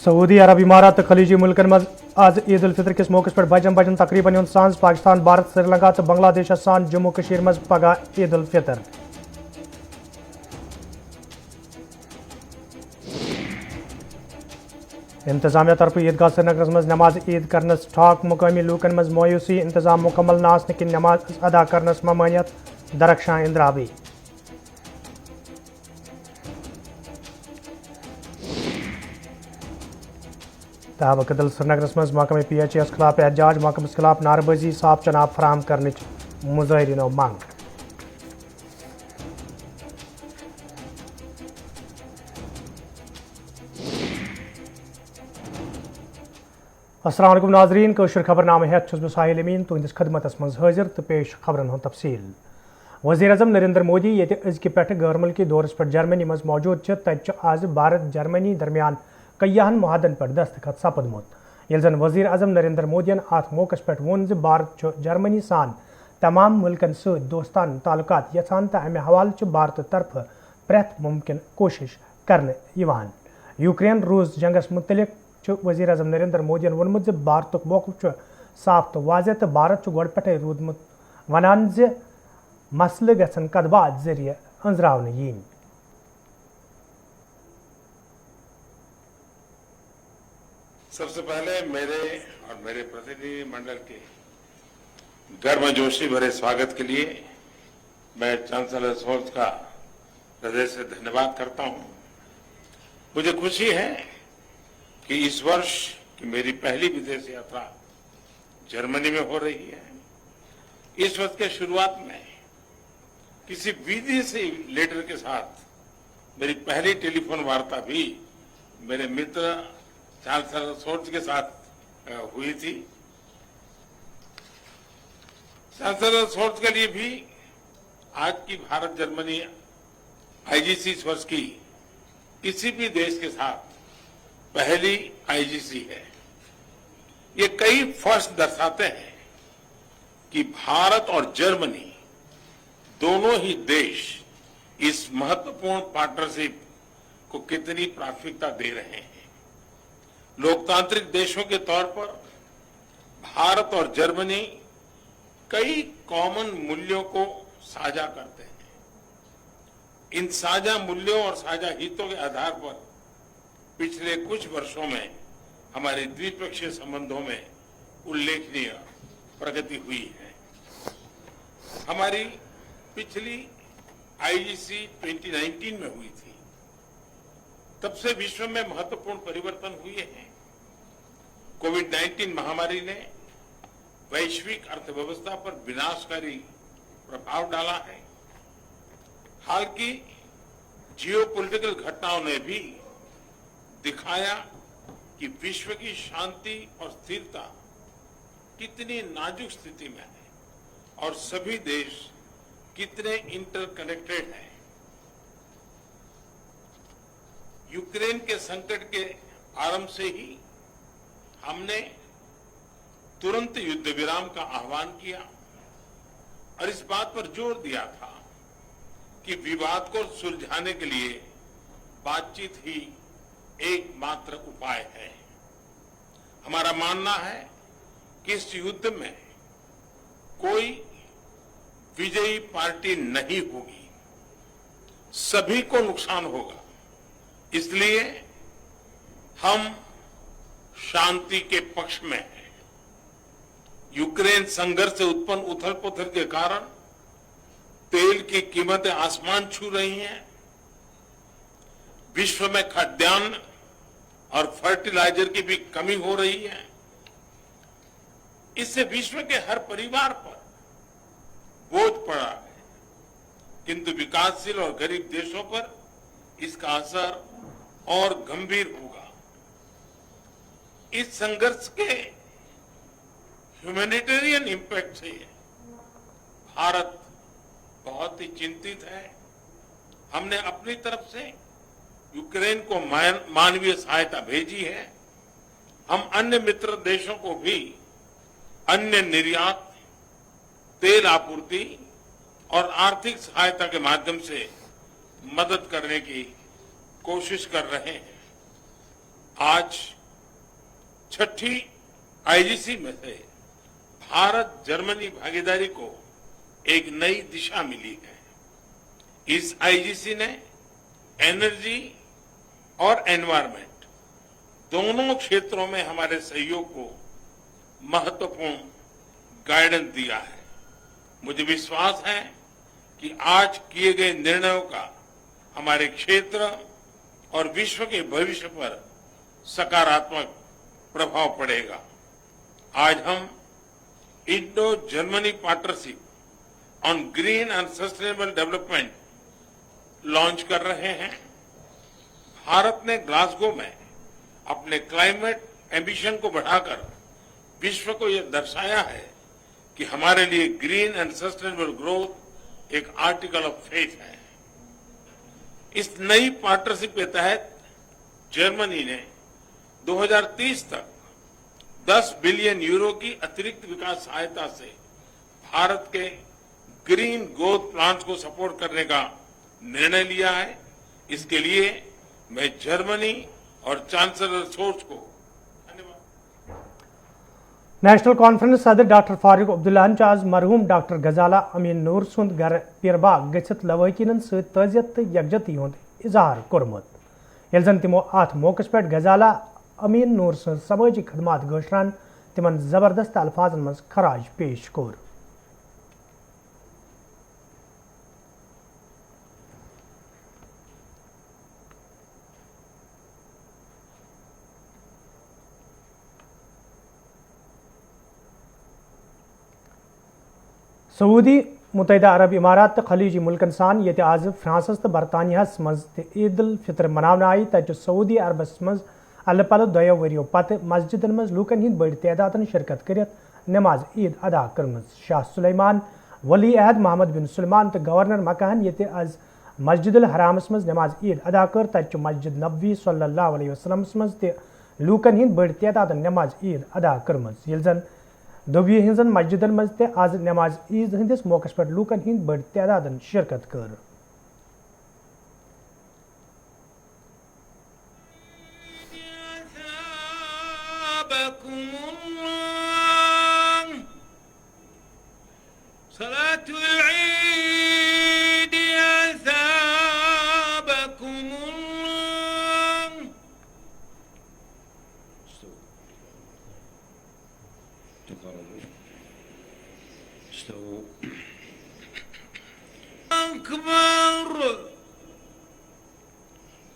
Saudi अरब इमारात खलीजी मुल्कन मज आज ईद उल फितर किस मौके पर बजन तकरीबन सांझ पाकिस्तान भारत श्रीलंका तो बांग्लादेश सान जम्मू कश्मीर मज पगह ईद उल फितर। इंतजामिया तरफ ईदगाह श्रीनगर मज नमाज ईद करनस ठाक मुकामी लूकन मज मायूसी इंतजाम मुकम्मल न आसने की नमाज अदा करनस ममानियत दरख्शां इंद्रावी। ताबकदल श्रीनगर मज महकमे PHS खिलाफ एहतजाज महकमस खिलाफ नारबाजी साफ चनाब फराम करने मुजाहिरीनो मांग। अस्सलाम वालेकुम नाजरीन कौशर खबरनामे हेत छुस बह साहिल अमीन तुंदिस खदमतस मज हाजिर तो पेश खबरन हुंद तफसील। वज़ीर आज़म नरेंद्र मोदी ये अजकि पे गैर मुल्की दौरस पर जर्मनी मज मौजूद तत आज भारत जर्मनी दरमियान कईयान मुआहदन पर दस्तखत सपदमुत ये जन वज़ीर आज़म नरेंद्र मोदियन अत मौकस पे वोन भारत जर्मनी सान तमाम मुल्कन सत दोस्तान ताल्लुकात यछान तो अमे हवाले भारत तरफ प्रेत मुमकिन कोशिश करने यवान। यूक्रेन रूस जंगस मुतलिक वज़ीर आज़म नरेंद्र मोदियन वोनमुत भारत मौक़िफ़ साफ तो वाज़ह तो भारत गोड़ पे रूदमुत वनान मसले गसन कदबात जरिए अंजरावन यीन। सबसे पहले मेरे और मेरे प्रतिनिधि मंडल के गर्मजोशी भरे स्वागत के लिए मैं चांसलर शोल्ज का हृदय से धन्यवाद करता हूं। मुझे खुशी है कि इस वर्ष की मेरी पहली विदेश यात्रा जर्मनी में हो रही है। इस वर्ष के शुरुआत में किसी विदेशी लीडर के साथ मेरी पहली टेलीफोन वार्ता भी मेरे मित्र चांसलर शोल्ज के साथ हुई थी। चांसलर शोल्ज के लिए भी आज की भारत जर्मनी आईजीसी इस वर्ष की किसी भी देश के साथ पहली आईजीसी है। ये कई फर्स्ट दर्शाते हैं कि भारत और जर्मनी दोनों ही देश इस महत्वपूर्ण पार्टनरशिप को कितनी प्राथमिकता दे रहे हैं। लोकतांत्रिक देशों के तौर पर भारत और जर्मनी कई कॉमन मूल्यों को साझा करते हैं। इन साझा मूल्यों और साझा हितों के आधार पर पिछले कुछ वर्षों में हमारे द्विपक्षीय संबंधों में उल्लेखनीय प्रगति हुई है। हमारी पिछली आईजीसी 2019 में हुई थी। तब से विश्व में महत्वपूर्ण परिवर्तन हुए हैं। कोविड-19 महामारी ने वैश्विक अर्थव्यवस्था पर विनाशकारी प्रभाव डाला है। हाल की जियोपॉलिटिकल घटनाओं ने भी दिखाया कि विश्व की शांति और स्थिरता कितनी नाजुक स्थिति में है और सभी देश कितने इंटरकनेक्टेड हैं। यूक्रेन के संकट के आरंभ से ही हमने तुरंत युद्ध विराम का आह्वान किया और इस बात पर जोर दिया था कि विवाद को सुलझाने के लिए बातचीत ही एकमात्र उपाय है। हमारा मानना है कि इस युद्ध में कोई विजयी पार्टी नहीं होगी, सभी को नुकसान होगा। इसलिए हम शांति के पक्ष में हैं। यूक्रेन संघर्ष से उत्पन्न उथल-पुथल के कारण तेल की कीमतें आसमान छू रही हैं। विश्व में खाद्यान्न और फर्टिलाइजर की भी कमी हो रही है। इससे विश्व के हर परिवार पर बोझ पड़ा है, किंतु विकासशील और गरीब देशों पर इसका असर और गंभीर होगा। इस संघर्ष के ह्यूमैनिटेरियन इंपैक्ट से भारत बहुत ही चिंतित है। हमने अपनी तरफ से यूक्रेन को मानवीय सहायता भेजी है। हम अन्य मित्र देशों को भी अन्य निर्यात, तेल आपूर्ति और आर्थिक सहायता के माध्यम से मदद करने की कोशिश कर रहे हैं। आज छठी आईजीसी में से भारत जर्मनी भागीदारी को एक नई दिशा मिली है। इस आईजीसी ने एनर्जी और एनवायरनमेंट दोनों क्षेत्रों में हमारे सहयोग को महत्वपूर्ण गाइडेंस दिया है। मुझे विश्वास है कि आज किए गए निर्णयों का हमारे क्षेत्र और विश्व के भविष्य पर सकारात्मक प्रभाव पड़ेगा। आज हम Indo Germany partnership on green and sustainable development launch कर रहे हैं। भारत ने ग्लासगो में अपने क्लाइमेट एम्बिशन को बढ़ाकर विश्व को यह दर्शाया है कि हमारे लिए ग्रीन एंड सस्टेनेबल ग्रोथ एक आर्टिकल ऑफ फेथ है। इस नई पार्टनरशिप के तहत जर्मनी ने 2030 तक 10 बिलियन यूरो की अतिरिक्त विकास सहायता से भारत के ग्रीन ग्रोथ प्लान्स को सपोर्ट करने का निर्णय लिया है। इसके लिए मैं जर्मनी और चांसलर सोर्स को धन्यवाद। नेशनल कॉन्फ्रेंस सदर डॉक्टर फारूक अब्दुल्ला आज मरहूम डॉक्टर गजाला अमीन नूर सुंद घर पीरबाग गच्छित लवाकिन सजियत तो यकजती हुंद इजहार कोरमुत येल जन तिमो अत मौके पे गजाला अमीन नूर सं समाजी खदमात गशरान तिमन जबरदस्त अल्फाजन मज खराज पेश कोर। सऊदी मुतहदा अरब इमारात तो खलीजी मुल्कन सान ये आज फ्रांसस तो बरतानियास मज ईद उल फितर मनावन आई तक सऊदी अरबस मज अल्ल पल दो वरियो पत मस्जिदन मज लूकन हिंद बड़ तादादन शिरकत कर नमाज ईद अदा कर्म। शाह सुलेमान वली अहद मोहम्मद बिन सुलेमान तो गवर्नर मकान ये आज मस्जिदुल हरामस मज नमाज ईद अदा कर तक मस्जिद नबवी सल्लल्लाहु अलैहि वसल्लम मज लूकन हिंद बड़ तादादन नमाज ईद अदा कर्म। ये जन दुबई हिंजन मस्जिदन मज आज नमाज ईद हंदिस मौके पर लूकन हिंद बड़ तादादन शिरकत कर।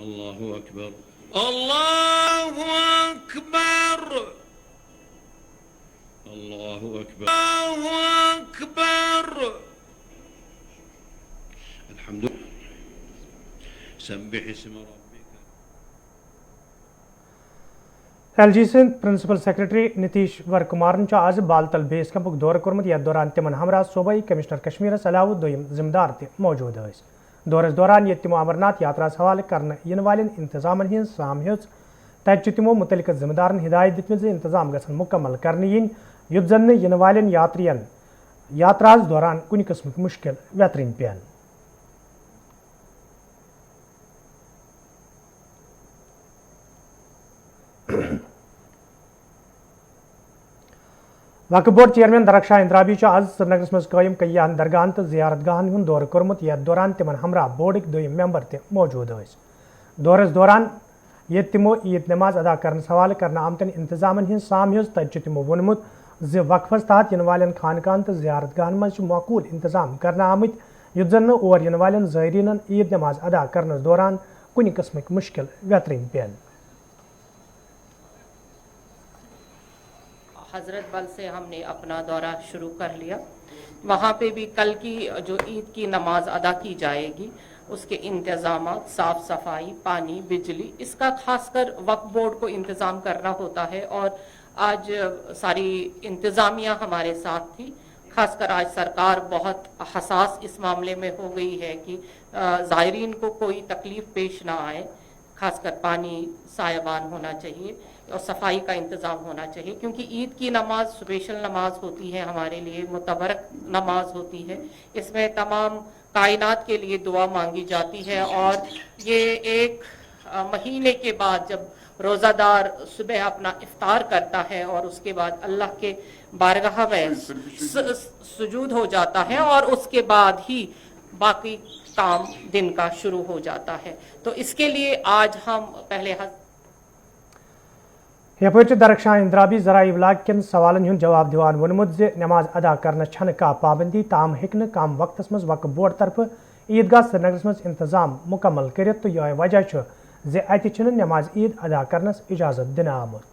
Allahu Akbar. Allahu Akbar. Allahu Akbar. Allahu Akbar. Alhamdulillah. Sabbih isma rabbika. LG Sinha principal secretary Nitishwar Kumar आज बालतल बेस कैंप दौर कोर्मुत यथ दौरान तिमन हमरा सूबाई कमिश्नर कश्मीरस अलाव दोयम जिम्मेदार ते मौजूद हस। दौरस दौरान ये तिमो अमरनाथ यात्रा हवाले करने इन वालन इंतजामन हिंद साम हेच तत तिमो मुतलिक जिम्मेदारन हिदायत दितमित इंतजाम गसन मुकम्मल करने इन युत जन इन वालन यात्रियन यात्रास दौरान कुन किस्म मुश्किल व्यतरिन पेन। वक्फ बोर्ड चेयरमैन दरख्शा इंद्राबी आज श्रीनगर मज कायम कयान दरगाहन तो जियारत गाहन हुंद दौर कोर्मुत यथ दौरान तिमन हमरा बोर्ड दोयम मेंबर ते मौजूद हस। दौरस दौरान ये तिमो ईद नमाज अदा करने हवाले करना आमतन इंतजामन हिंद साम हेच तत तिमो वोनमुत ज वक्फस तहत इन वालन खानकान तो जियारत गाहन मज माकूल इंतजाम करना आमत युत जन और इन वालन ज़ायरीनन ईद नमाज अदा करने दौरान कुन किस्म मुश्किल व्यतरिन पेन। हजरत बल से हमने अपना दौरा शुरू कर लिया। वहाँ पे भी कल की जो ईद की नमाज अदा की जाएगी उसके इंतजामात, साफ सफाई, पानी, बिजली, इसका खासकर वक्फ बोर्ड को इंतज़ाम करना होता है और आज सारी इंतज़ामिया हमारे साथ थी। खासकर आज सरकार बहुत हसास इस मामले में हो गई है कि ज़ायरीन को कोई तकलीफ पेश ना आए। खासकर पानी सायबान होना चाहिए और सफाई का इंतज़ाम होना चाहिए, क्योंकि ईद की नमाज स्पेशल नमाज होती है, हमारे लिए मुतबरक नमाज होती है। इसमें तमाम कायनात के लिए दुआ मांगी जाती है और ये एक महीने के बाद जब रोज़ादार सुबह अपना इफ्तार करता है और उसके बाद अल्लाह के बारगाह में सुजूद हो जाता है और उसके बाद ही बाकी काम दिन का शुरू हो जाता है। तो इसके लिए आज हम पहले यपर दरख्शान इंद्राबी जरा इब्लाग कन सवालन हुन जवाब दिवान वोनमुत जे नमाज अदा करना छन का पाबंदी ताम हिकन काम वक्तस मज वक्फ बोर्ड तरफ ईदगाह श्रीनगरस मज इंतजाम मुकम्मल करित तो यह वजह जे अति छन नमाज ईद अदा करनस इजाजत दिन आमुत।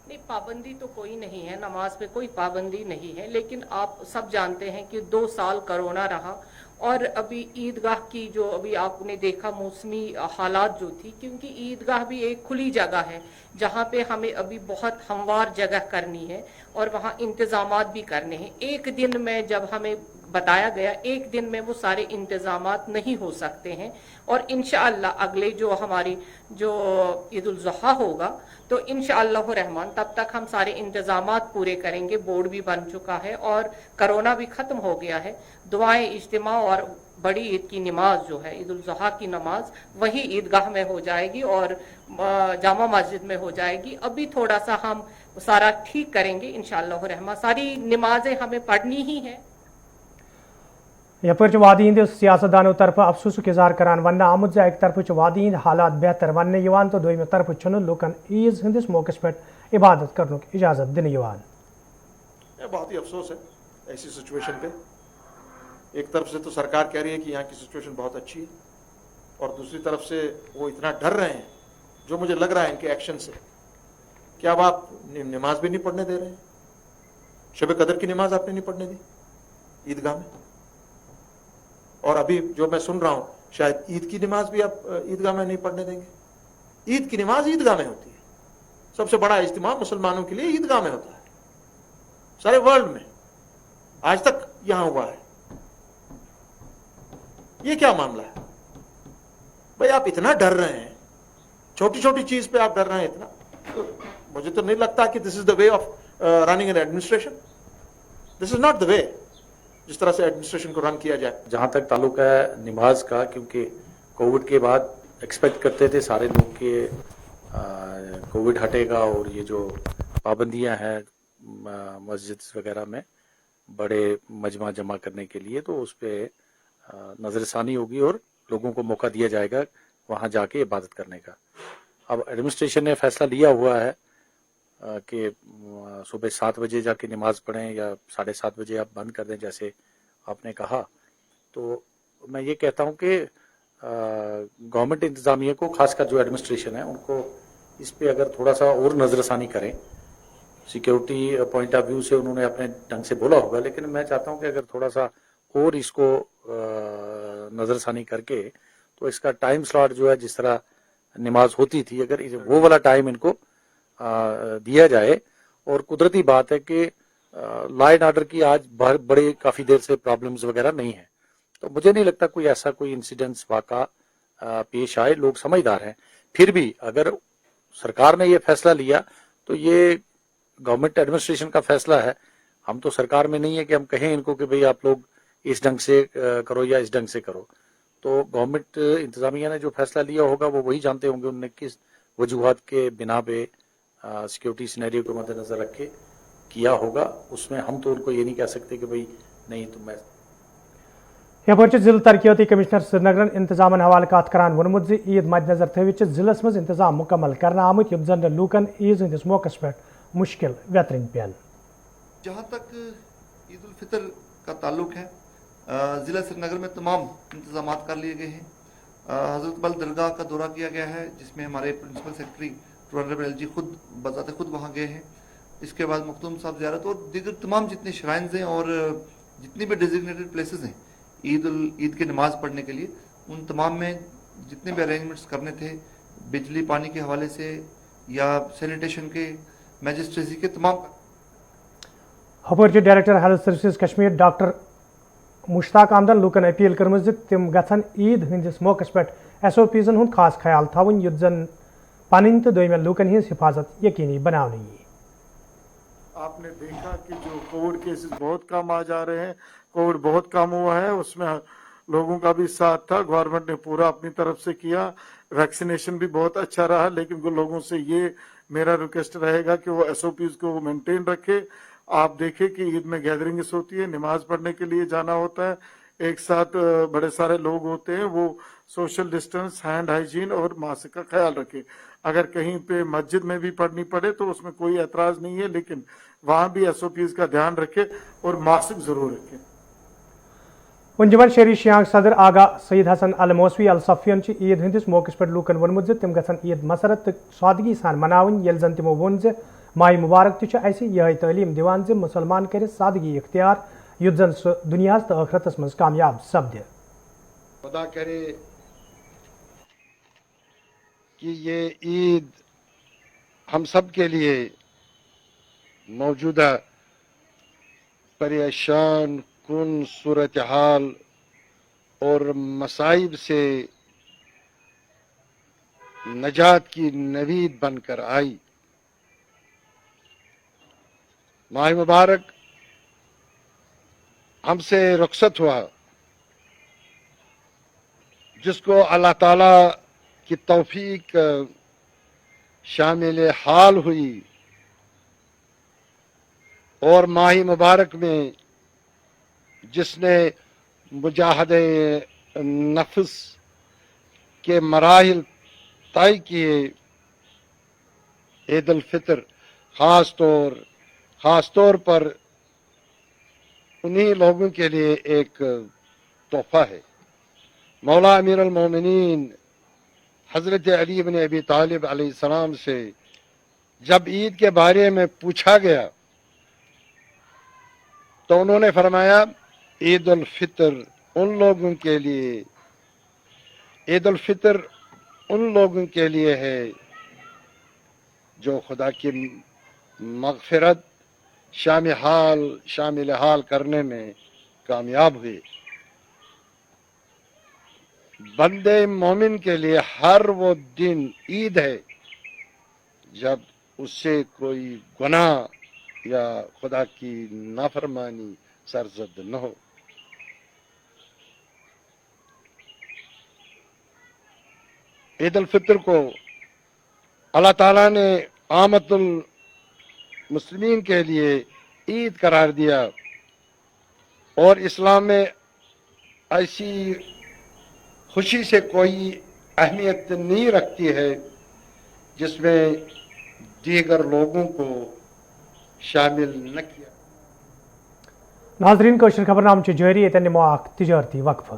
नहीं, पाबंदी तो कोई नहीं है, नमाज पे कोई पाबंदी नहीं है, लेकिन आप सब जानते हैं कि 2 साल कोरोना रहा और अभी ईदगाह की जो अभी आपने देखा मौसमी हालात जो थी, क्योंकि ईदगाह भी एक खुली जगह है जहाँ पे हमें अभी बहुत हमवार जगह करनी है और वहाँ इंतजामात भी करने हैं। एक दिन में जब हमें बताया गया एक दिन में वो सारे इंतजामात नहीं हो सकते हैं और इंशाअल्लाह अगले जो हमारी जो ईद उल ज़ुहा होगा तो इंशाअल्लाह रहमान तब तक हम सारे इंतजामात पूरे करेंगे। बोर्ड भी बन चुका है और कोरोना भी ख़त्म हो गया है। दुआएं इज्तिमा और बड़ी ईद की नमाज जो है ईद उल ज़ुहा की नमाज वही ईदगाह में हो जाएगी और जामा मस्जिद में हो जाएगी। अभी थोड़ा सा हम सारा ठीक करेंगे इंशाअल्लाह रहमान। सारी नमाजें हमें पढ़नी ही है। यपर वादी हंद सियासतदानों तरफ अफसोस इजहार करान वन आमुत जे एक तरफ वादी हंद हालात बेहतर वन तो दोम तरफ लुकन ईद हंदिस मौके पे इबादत करने की इजाजत दिन। बहुत ही अफसोस है ऐसी सिचुएशन पे। एक तरफ से तो सरकार कह रही है कि यहाँ की सिचुएशन बहुत अच्छी है और दूसरी तरफ से वो इतना डर रहे हैं जो मुझे लग रहा है इनके एक्शन से कि अब आप नमाज भी नहीं पढ़ने दे रहे हैं। शब कदर की नमाज आपने नहीं पढ़ने दी ईदगाह में और अभी जो मैं सुन रहा हूं शायद ईद की नमाज भी आप ईदगाह में नहीं पढ़ने देंगे। ईद की नमाज ईदगाह में होती है। सबसे बड़ा इज्तिमा मुसलमानों के लिए ईदगाह में होता है सारे वर्ल्ड में, आज तक यहां हुआ है। ये क्या मामला है भाई? आप इतना डर रहे हैं, छोटी छोटी चीज पे आप डर रहे हैं इतना, तो मुझे तो नहीं लगता कि this is the way of running an administration. This is not the way जिस तरह से एडमिनिस्ट्रेशन को रन किया जाए। जहाँ तक ताल्लुक है नमाज का, क्योंकि कोविड के बाद एक्सपेक्ट करते थे सारे लोग कि कोविड हटेगा और ये जो पाबंदियां हैं मस्जिद वगैरह में बड़े मजमा जमा करने के लिए, तो उस पर नजरसानी होगी और लोगों को मौका दिया जाएगा वहाँ जाके इबादत करने का। अब एडमिनिस्ट्रेशन ने फैसला लिया हुआ है कि सुबह 7 बजे जाके नमाज पढ़ें या 7:30 बजे आप बंद कर दें जैसे आपने कहा। तो मैं ये कहता हूँ कि गवर्नमेंट इंतजामिया को, खासकर जो एडमिनिस्ट्रेशन है, उनको इस पे अगर थोड़ा सा और नजरसानी करें। सिक्योरिटी पॉइंट ऑफ व्यू से उन्होंने अपने ढंग से बोला होगा, लेकिन मैं चाहता हूँ कि अगर थोड़ा सा और इसको नजरसानी करके तो इसका टाइम स्लॉट जो है जिस तरह नमाज होती थी, अगर वो वाला टाइम इनको दिया जाए। और कुदरती बात है कि लॉ एंड ऑर्डर की आज बड़े काफी देर से प्रॉब्लम्स वगैरह नहीं है, तो मुझे नहीं लगता कोई ऐसा कोई इंसिडेंट्स वाका पेश आए। लोग समझदार हैं। फिर भी अगर सरकार ने ये फैसला लिया तो ये गवर्नमेंट एडमिनिस्ट्रेशन का फैसला है। हम तो सरकार में नहीं है कि हम कहें इनको कि भाई आप लोग इस ढंग से करो या इस ढंग से करो। तो गवर्नमेंट इंतजामिया ने जो फैसला लिया होगा वो वही जानते होंगे उन्होंने किस वजूहात के बिना पे सिक्योरिटी सिनेरियो को मद्देनजर रख के किया होगा। उसमें हम तो उनको ये नहीं कह सकते कि भाई नहीं तो मैं। यपर जिला तरक्याती कमिश्नर श्रीनगर इंतजामन हवाले कत करान वोनमुत ईद मद्देनजर थवित जिलस मज इंतजाम मुकम्मल करना आमुत युत जन लूकन ईद हंदिस मौकस पे मुश्किल वेतरिन पेन। जहाँ तक ईद उल फितर का ताल्लुक है, ज़िला श्रीनगर में तमाम इंतजाम कर लिए गए हैं। हज़रत बल दरगाह का दौरा किया गया है जिसमें हमारे प्रिंसिपल सेक्रेटरी ऑनरेबल एलजी खुद बजाते खुद वहाँ गए हैं। इसके बाद मखदूम साहब ज़ियारत और दीगर तमाम जितने श्राइन्स हैं और जितनी भी डेजिग्नेटेड प्लेसेस हैं ईद की नमाज़ पढ़ने के लिए, उन तमाम में जितने भी अरेंजमेंट्स करने थे बिजली पानी के हवाले से या सैनिटेशन के, मैजिस्ट्रेसी के तमाम। हपर director health services Kashmir doctor Mushtaq आमदन लूकन अपील कर्म तिम गन ईद हंदिस मौकस पे SOPs हुंद खास ख्याल थवन युत जन पन तो दोम लूकन हिंस हिफाजत यकीनी बनाने। आपने देखा कि जो कोविड केसेस बहुत कम आ जा रहे हैं, कोविड बहुत कम हुआ है, उसमें लोगों का भी साथ था, गवर्नमेंट ने पूरा अपनी तरफ से किया, वैक्सीनेशन भी बहुत अच्छा रहा। लेकिन वो लोगों से ये मेरा रिक्वेस्ट रहेगा कि वो SOPs को मेंटेन रखे। आप देखें कि ईद में गैदरिंग्स होती है, नमाज पढ़ने के लिए जाना होता है, एक साथ बड़े सारे लोग होते हैं, वो सोशल डिस्टेंस, हैंड हाइजीन और मास्क का ख्याल रखें। अगर कहीं पे मस्जिद में भी पढ़नी पड़े तो उसमें कोई एतराज नहीं है, लेकिन वहां भी SOPs का ध्यान रखें और मास्क जरूर रखें। अंजुमन शहरी शियांग सदर आगा सईद हसन अल मौसवी अल सफियन ईद हंदिस मौके पे लूकन वोनमुत तिम गसन ईद मसरत तो सादगी सान मनावन यल जन तिमो वोन जे माह मुबारक तह यह तालीम दिवान जे मुसलमान कर सादगी इख्तियार युद्ध जन सह दुनिया तो आखरतस मज कामयाब सपदे। खुदा करे कि ये ईद हम सब के लिए मौजूदा परेशान कुन सूरत हाल और मसाइब से नजात की नवीद बनकर आई। माह मुबारक हमसे रुखसत हुआ, जिसको अल्लाह ताला की तौफीक शामिल हाल हुई और माह मुबारक में जिसने मुजाहदे नफ्स के मराहिल तय किए, ईद उल फितर खास तौर पर उन्हीं लोगों के लिए एक तोहफा है। मौला अमीर अल मोमिनीन हजरत अली इब्न अबी तालिब अलैहिस्सलाम से जब ईद के बारे में पूछा गया तो उन्होंने फरमाया, ईद उल फितर उन लोगों के लिए, ईद उल फितर उन लोगों के लिए है जो खुदा की मगफिरत शामिल हाल करने में कामयाब हुए। बंदे मोमिन के लिए हर वो दिन ईद है जब उससे कोई गुनाह या खुदा की नाफरमानी सरजद न हो। ईद उल फितर को अल्लाह ताला ने आमतुल मुस्लिमीन के लिए ईद करार दिया और इस्लाम में ऐसी खुशी से कोई अहमियत नहीं रखती है जिसमें दीगर लोगों को शामिल न किया। नाजरीन कशर खबरनाम जारी ये निमो तिजारती वक्फ।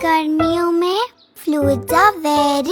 गर्मियों में फ्लूइड्स आर वेरी